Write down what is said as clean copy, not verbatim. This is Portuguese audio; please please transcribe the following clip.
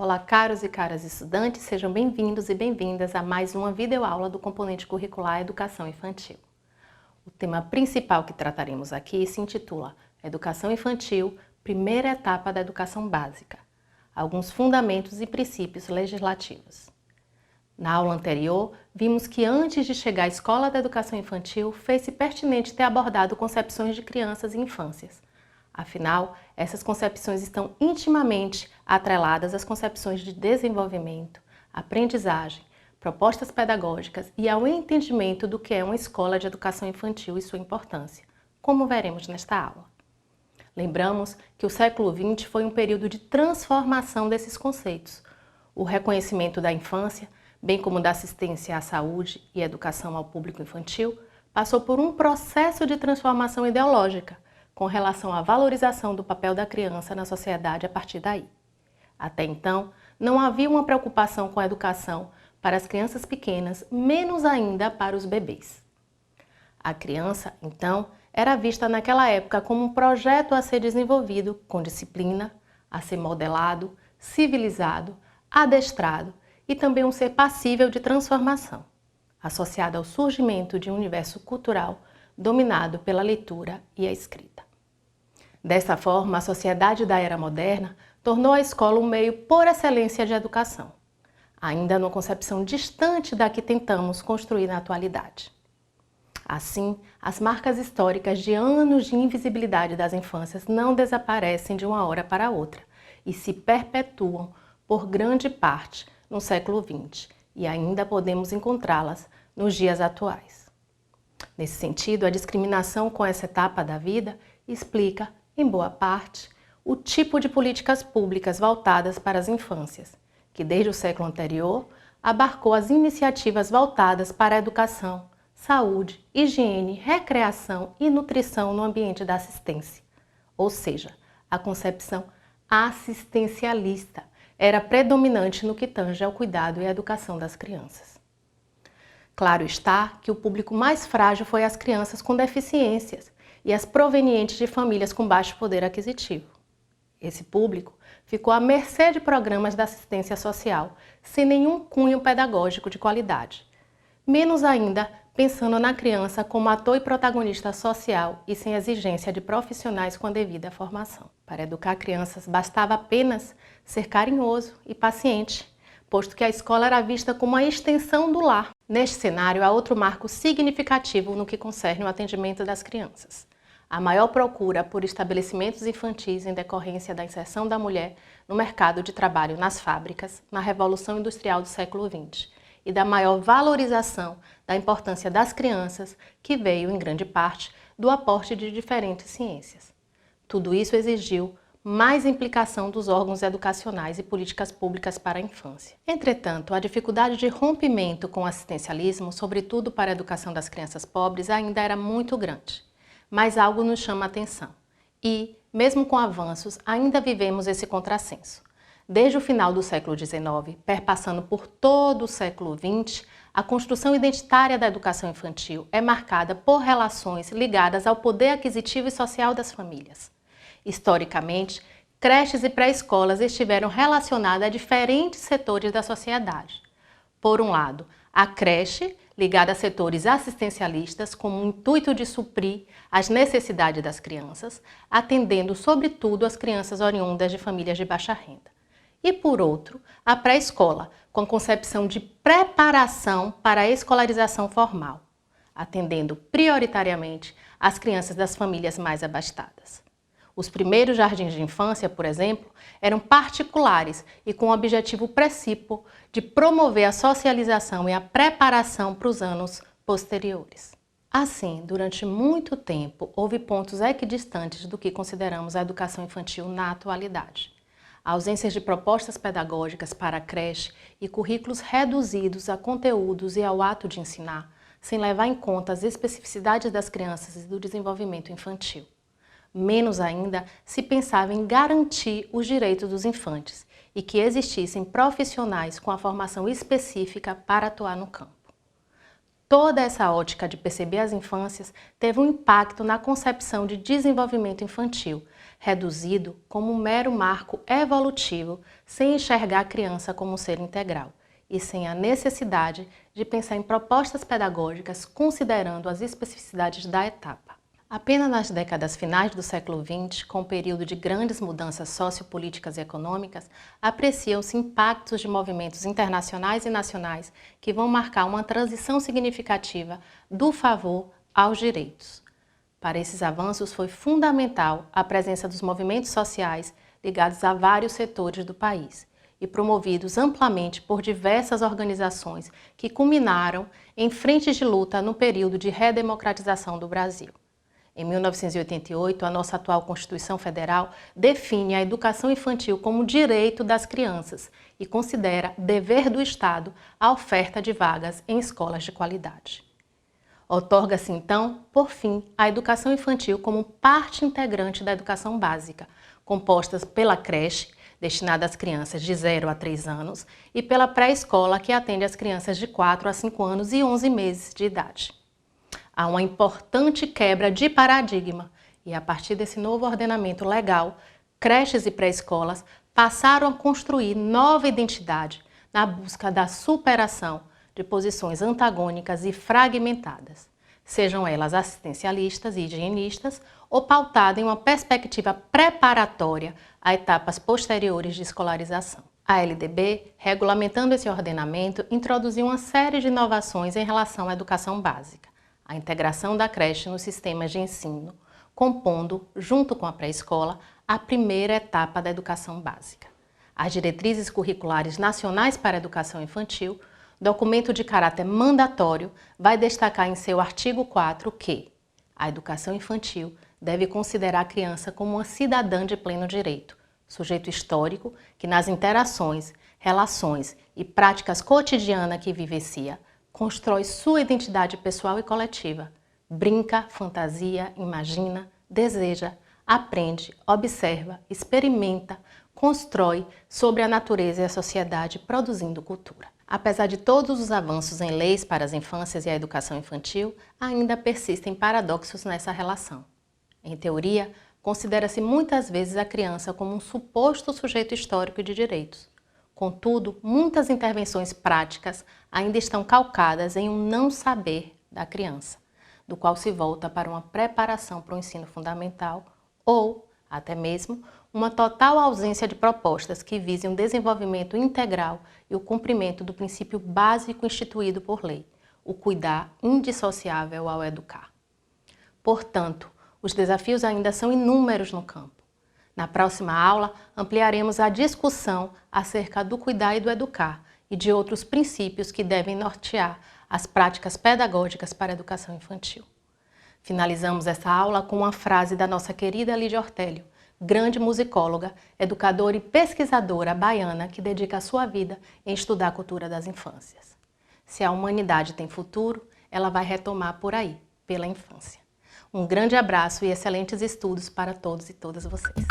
Olá, caros e caras estudantes, sejam bem-vindos e bem-vindas a mais uma videoaula do componente curricular Educação Infantil. O tema principal que trataremos aqui se intitula Educação Infantil, primeira etapa da educação básica, alguns fundamentos e princípios legislativos. Na aula anterior, vimos que antes de chegar à Escola da Educação Infantil, fez-se pertinente ter abordado concepções de crianças e infâncias. Afinal, essas concepções estão intimamente atreladas às concepções de desenvolvimento, aprendizagem, propostas pedagógicas e ao entendimento do que é uma escola de educação infantil e sua importância, como veremos nesta aula. Lembramos que o século XX foi um período de transformação desses conceitos. O reconhecimento da infância, bem como da assistência à saúde e educação ao público infantil, passou por um processo de transformação ideológica, com relação à valorização do papel da criança na sociedade a partir daí. Até então, não havia uma preocupação com a educação para as crianças pequenas, menos ainda para os bebês. A criança, então, era vista naquela época como um projeto a ser desenvolvido com disciplina, a ser modelado, civilizado, adestrado e também um ser passível de transformação, associado ao surgimento de um universo cultural dominado pela leitura e a escrita. Dessa forma, a sociedade da era moderna tornou a escola um meio por excelência de educação, ainda numa concepção distante da que tentamos construir na atualidade. Assim, as marcas históricas de anos de invisibilidade das infâncias não desaparecem de uma hora para outra e se perpetuam por grande parte no século XX e ainda podemos encontrá-las nos dias atuais. Nesse sentido, a discriminação com essa etapa da vida explica, em boa parte, o tipo de políticas públicas voltadas para as infâncias, que desde o século anterior abarcou as iniciativas voltadas para a educação, saúde, higiene, recreação e nutrição no ambiente da assistência. Ou seja, a concepção assistencialista era predominante no que tange ao cuidado e à educação das crianças. Claro está que o público mais frágil foi as crianças com deficiências e as provenientes de famílias com baixo poder aquisitivo. Esse público ficou à mercê de programas da assistência social, sem nenhum cunho pedagógico de qualidade. Menos ainda pensando na criança como ator e protagonista social e sem exigência de profissionais com a devida formação. Para educar crianças, bastava apenas ser carinhoso e paciente, posto que a escola era vista como a extensão do lar. Neste cenário, há outro marco significativo no que concerne o atendimento das crianças. A maior procura por estabelecimentos infantis em decorrência da inserção da mulher no mercado de trabalho nas fábricas, na Revolução Industrial do século XX, e da maior valorização da importância das crianças, que veio, em grande parte, do aporte de diferentes ciências. Tudo isso exigiu mais implicação dos órgãos educacionais e políticas públicas para a infância. Entretanto, a dificuldade de rompimento com o assistencialismo, sobretudo para a educação das crianças pobres, ainda era muito grande. Mas algo nos chama a atenção e, mesmo com avanços, ainda vivemos esse contrassenso. Desde o final do século XIX, perpassando por todo o século XX, a construção identitária da educação infantil é marcada por relações ligadas ao poder aquisitivo e social das famílias. Historicamente, creches e pré-escolas estiveram relacionadas a diferentes setores da sociedade. Por um lado, a creche, ligada a setores assistencialistas com o intuito de suprir as necessidades das crianças, atendendo sobretudo as crianças oriundas de famílias de baixa renda. E por outro, a pré-escola, com a concepção de preparação para a escolarização formal, atendendo prioritariamente as crianças das famílias mais abastadas. Os primeiros jardins de infância, por exemplo, eram particulares e com o objetivo precípuo de promover a socialização e a preparação para os anos posteriores. Assim, durante muito tempo, houve pontos equidistantes do que consideramos a educação infantil na atualidade. A ausência de propostas pedagógicas para a creche e currículos reduzidos a conteúdos e ao ato de ensinar, sem levar em conta as especificidades das crianças e do desenvolvimento infantil. Menos ainda se pensava em garantir os direitos dos infantes e que existissem profissionais com a formação específica para atuar no campo. Toda essa ótica de perceber as infâncias teve um impacto na concepção de desenvolvimento infantil, reduzido como um mero marco evolutivo, sem enxergar a criança como um ser integral e sem a necessidade de pensar em propostas pedagógicas considerando as especificidades da etapa. Apenas nas décadas finais do século XX, com o período de grandes mudanças sociopolíticas e econômicas, apreciam-se impactos de movimentos internacionais e nacionais que vão marcar uma transição significativa do favor aos direitos. Para esses avanços foi fundamental a presença dos movimentos sociais ligados a vários setores do país e promovidos amplamente por diversas organizações que culminaram em frentes de luta no período de redemocratização do Brasil. Em 1988, a nossa atual Constituição Federal define a educação infantil como direito das crianças e considera dever do Estado a oferta de vagas em escolas de qualidade. Outorga-se, então, por fim, a educação infantil como parte integrante da educação básica, composta pela creche, destinada às crianças de 0 a 3 anos, e pela pré-escola, que atende às crianças de 4 a 5 anos e 11 meses de idade. Há uma importante quebra de paradigma e, a partir desse novo ordenamento legal, creches e pré-escolas passaram a construir nova identidade na busca da superação de posições antagônicas e fragmentadas, sejam elas assistencialistas e higienistas ou pautadas em uma perspectiva preparatória a etapas posteriores de escolarização. A LDB, regulamentando esse ordenamento, introduziu uma série de inovações em relação à educação básica. A integração da creche nos sistemas de ensino, compondo, junto com a pré-escola, a primeira etapa da educação básica. As diretrizes curriculares nacionais para a educação infantil, documento de caráter mandatório, vai destacar em seu artigo 4 que a educação infantil deve considerar a criança como uma cidadã de pleno direito, sujeito histórico que nas interações, relações e práticas cotidianas que vivencia, constrói sua identidade pessoal e coletiva, brinca, fantasia, imagina, deseja, aprende, observa, experimenta, constrói sobre a natureza e a sociedade, produzindo cultura. Apesar de todos os avanços em leis para as infâncias e a educação infantil, ainda persistem paradoxos nessa relação. Em teoria, considera-se muitas vezes a criança como um suposto sujeito histórico de direitos. Contudo, muitas intervenções práticas ainda estão calcadas em um não saber da criança, do qual se volta para uma preparação para o ensino fundamental ou, até mesmo, uma total ausência de propostas que visem o desenvolvimento integral e o cumprimento do princípio básico instituído por lei, o cuidar indissociável ao educar. Portanto, os desafios ainda são inúmeros no campo. Na próxima aula, ampliaremos a discussão acerca do cuidar e do educar e de outros princípios que devem nortear as práticas pedagógicas para a educação infantil. Finalizamos essa aula com uma frase da nossa querida Lídia Ortélio, grande musicóloga, educadora e pesquisadora baiana que dedica a sua vida em estudar a cultura das infâncias. Se a humanidade tem futuro, ela vai retomar por aí, pela infância. Um grande abraço e excelentes estudos para todos e todas vocês.